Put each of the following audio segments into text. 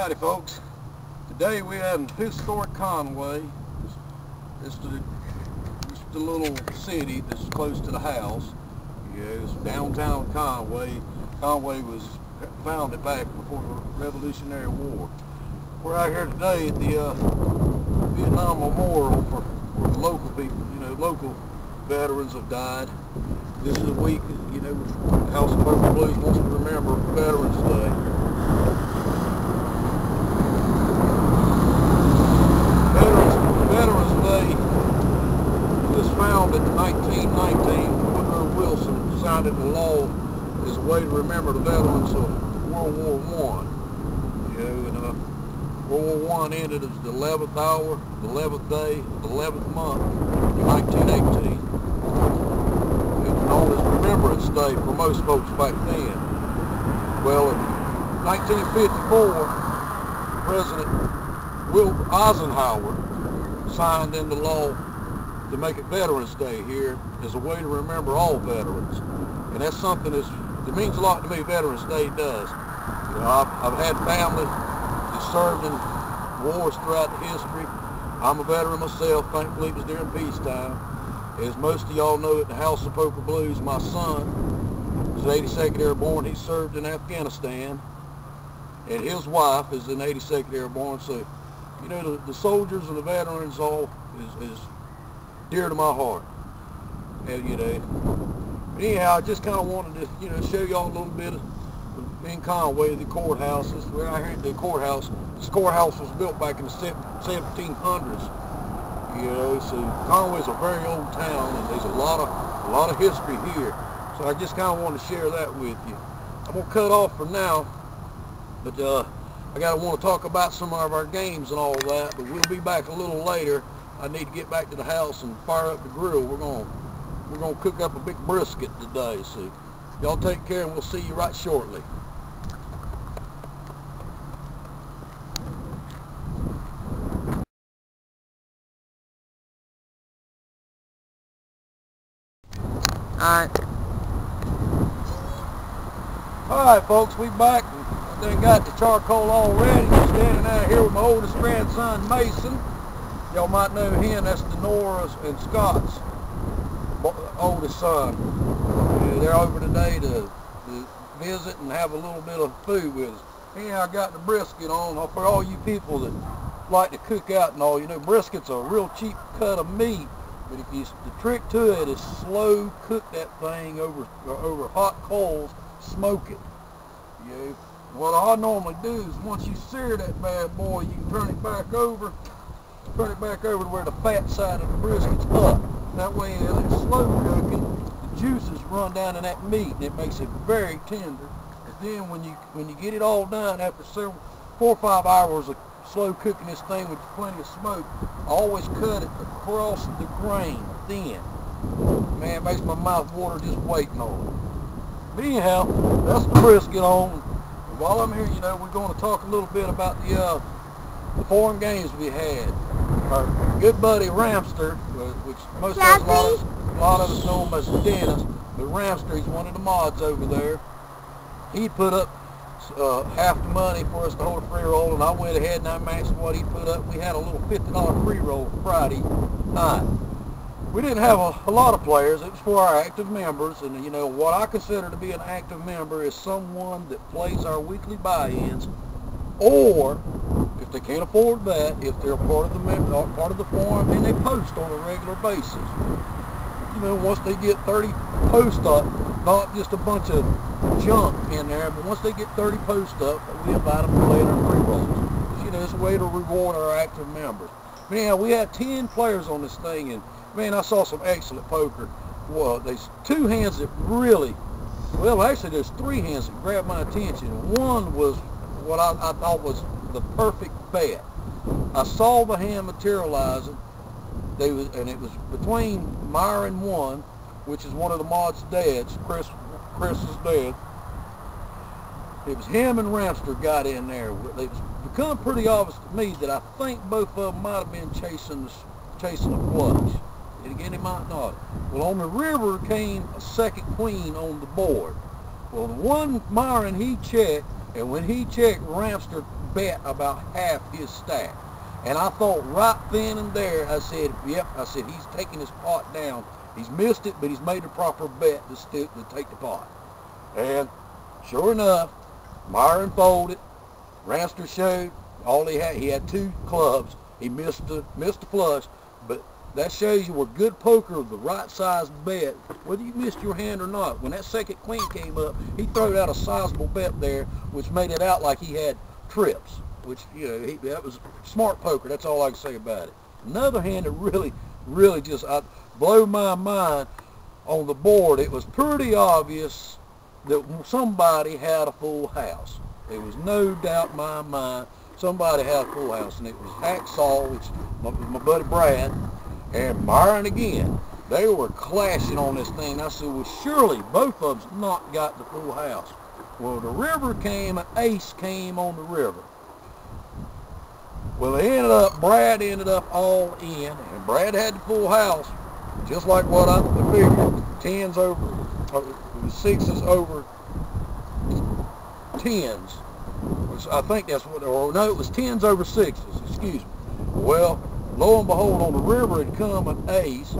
Howdy folks. Today we had in historic Conway. It's the little city that's close to the house. Yeah, it's downtown Conway. Conway was founded back before the Revolutionary War. We're out here today at the Vietnam Memorial for the local people. You know, local veterans have died. This is a week, you know, House of Purple Blues wants to remember Veterans Day. Veterans Day was founded in 1919. Woodrow Wilson signed into law as a way to remember the veterans of World War I. You know, and World War I ended as the 11th hour, the 11th day, the 11th month in 1918. It was known as Remembrance Day for most folks back then. Well, in 1954, President Eisenhower signed into law to make it Veterans Day here as a way to remember all veterans. And that's something that means a lot to me. Veterans Day does. You know, I've had family that served in wars throughout the history. I'm a veteran myself. Thankfully it was during peacetime. As most of y'all know, at the House of Purple Blues, my son was 82nd Airborne. He served in Afghanistan, and his wife is in 82nd Airborne. So, you know, the soldiers and the veterans all is dear to my heart. And, you know, anyhow, I just kind of wanted to, you know, show y'all a little bit of, in Conway, the courthouses. We're out here at the courthouse. This courthouse was built back in the 1700s. You know, so Conway's a very old town, and there's a lot of history here. So I just kind of want to share that with you. I'm gonna cut off for now, but I want to talk about some of our games and all that. But we'll be back a little later. I need to get back to the house and fire up the grill. We're gonna cook up a big brisket today. So y'all take care, and we'll see you right shortly. Alright folks, we back. I done got the charcoal all ready. I'm standing out here with my oldest grandson, Mason. Y'all might know him. That's Denora's and Scott's oldest son. They're over today to visit and have a little bit of food with us. Anyhow, I got the brisket on. For all you people that like to cook out and all, you know, brisket's a real cheap cut of meat. But the trick to it is slow cook that thing over hot coals, smoke it. You know, what I normally do is once you sear that bad boy, you can turn it back over to where the fat side of the brisket's up. That way, as it's slow cooking, the juices run down in that meat, and it makes it very tender. And then when you get it all done after 4 or 5 hours of slow cooking this thing with plenty of smoke, I always cut it across the grain, thin. Man, it makes my mouth water just waiting on it. But anyhow, that's the brisket on. And while I'm here, you know, we're going to talk a little bit about the foreign games we had. Our good buddy Ramster, which most of us, a lot of us know him as Dennis, but Ramster, he's one of the mods over there. He put up half the money for us to hold a free roll, and I went ahead and I matched what he put up. We had a little $50 free roll Friday night. We didn't have a lot of players. It was for our active members, and you know what I consider to be an active member is someone that plays our weekly buy-ins, or if they can't afford that, if they're part of the forum and they post on a regular basis. You know, once they get 30 posts up, not just a bunch of junk in there, but once they get 30 posts up, we invite them to play in our free rolls. You know, it's a way to reward our active members. Man, we had 10 players on this thing, and man, I saw some excellent poker. Well, there's 2 hands that really, well, actually there's 3 hands that grabbed my attention. One was what I thought was the perfect bet. I saw the hand materializing. And it was between Myron 1, which is one of the mod's dads, Chris's dad. It was him and Ramster got in there. It was become pretty obvious to me that I think both of them might have been chasing a flush. And again, he might not. Well, on the river came a second queen on the board. Well, the one Myron, he checked, and when he checked, Ramster bet about half his stack. And I thought right then and there, I said, yep, I said, he's taking his pot down. He's missed it, but he's made a proper bet to take the pot. And sure enough, Myron folded. Ramster showed all he had. He had 2 clubs. He missed the flush, but that shows you where good poker, the right size bet, whether you missed your hand or not. When that second queen came up, he threw out a sizable bet there, which made it out like he had trips, which, you know, that was smart poker. That's all I can say about it. Another hand that really just blew my mind on the board, it was pretty obvious that somebody had a full house. There was no doubt in my mind somebody had a full house, and it was Hacksaw, which my buddy Brad, and Myron again. They were clashing on this thing. I said, well, surely both of them's not got the full house. Well, the river came, an ace came on the river. Well, Brad ended up all in, and Brad had the full house, just like what I figured. 10s over, or 6s over 10s. Which I think that's what, or no, it was 10s over 6s, excuse me. Well, lo and behold, on the river had come an ace,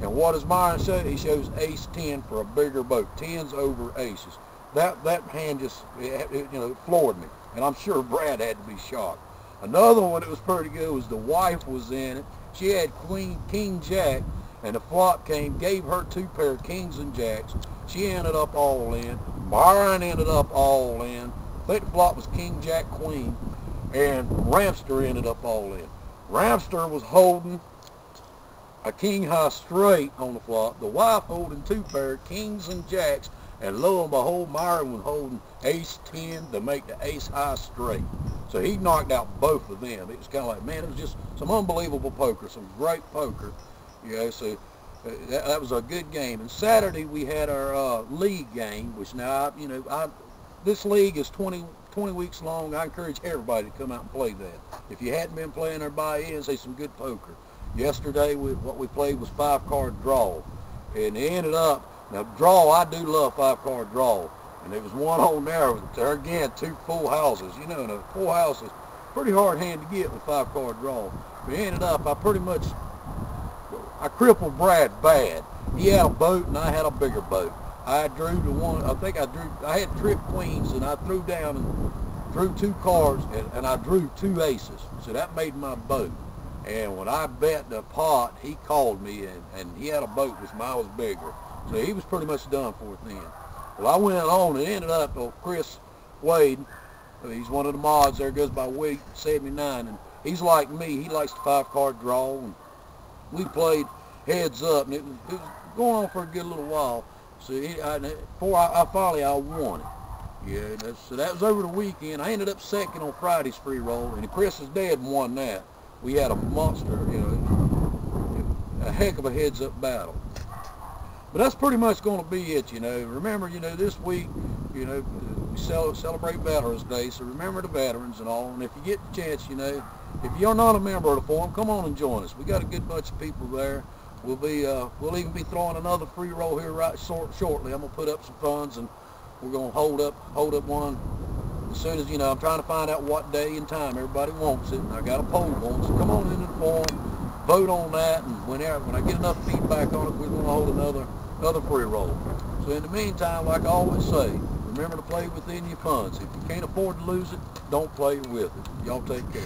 and what does Myron show? He shows ace 10 for a bigger boat, 10s over aces. That hand just, you know, floored me, and I'm sure Brad had to be shocked. Another one that was pretty good was the wife was in it. She had king jack, and the flop came, gave her 2 pair of kings and jacks. She ended up all in. Myron ended up all in. I think the flop was king jack queen, and Ramster ended up all in. Ramster was holding a king high straight on the flop. The wife holding 2 pair of kings and jacks, and lo and behold, Myron was holding ace 10 to make the ace high straight. So he knocked out both of them. It was kind of like, man, it was just some unbelievable poker, some great poker. You know, so that was a good game. And Saturday we had our league game, which now, you know, this league is 20 weeks long. I encourage everybody to come out and play that. If you hadn't been playing there, buy in, say some good poker. Yesterday, what we played was 5-card draw. And it ended up, now draw, I do love 5-card draw. And there was one on there again, 2 full houses. You know, and a full house is pretty hard hand to get with 5-card draw. But it ended up, I crippled Brad bad. He had a boat and I had a bigger boat. I drew the one, I had trip queens, and I threw down and drew 2 cards, and I drew 2 aces. So that made my boat. And when I bet the pot, he called me, and he had a boat which mine was bigger. So he was pretty much done for it then. Well, I went on and ended up, Chris Wade, he's one of the mods there, goes by week 79, and he's like me. He likes the 5-card draw, and we played heads up, and it was going on for a good little while. So before I finally won it. Yeah, so that was over the weekend. I ended up second on Friday's free roll, and Chris's dad won that. We had a monster, you know, a heck of a heads-up battle. But that's pretty much going to be it, you know. Remember, you know, this week, you know, we celebrate Veterans Day, so remember the veterans and all. And if you get the chance, you know, if you're not a member of the forum, come on and join us. We got a good bunch of people there. We'll even be throwing another free roll here shortly. I'm gonna put up some funds, and we're gonna hold up one as soon as, you know, I'm trying to find out what day and time everybody wants it, and I got a poll going. So come on into the forum, vote on that, and when I get enough feedback on it, we're gonna hold another free roll. So in the meantime, like I always say, remember to play within your funds. If you can't afford to lose it, don't play with it. Y'all take care.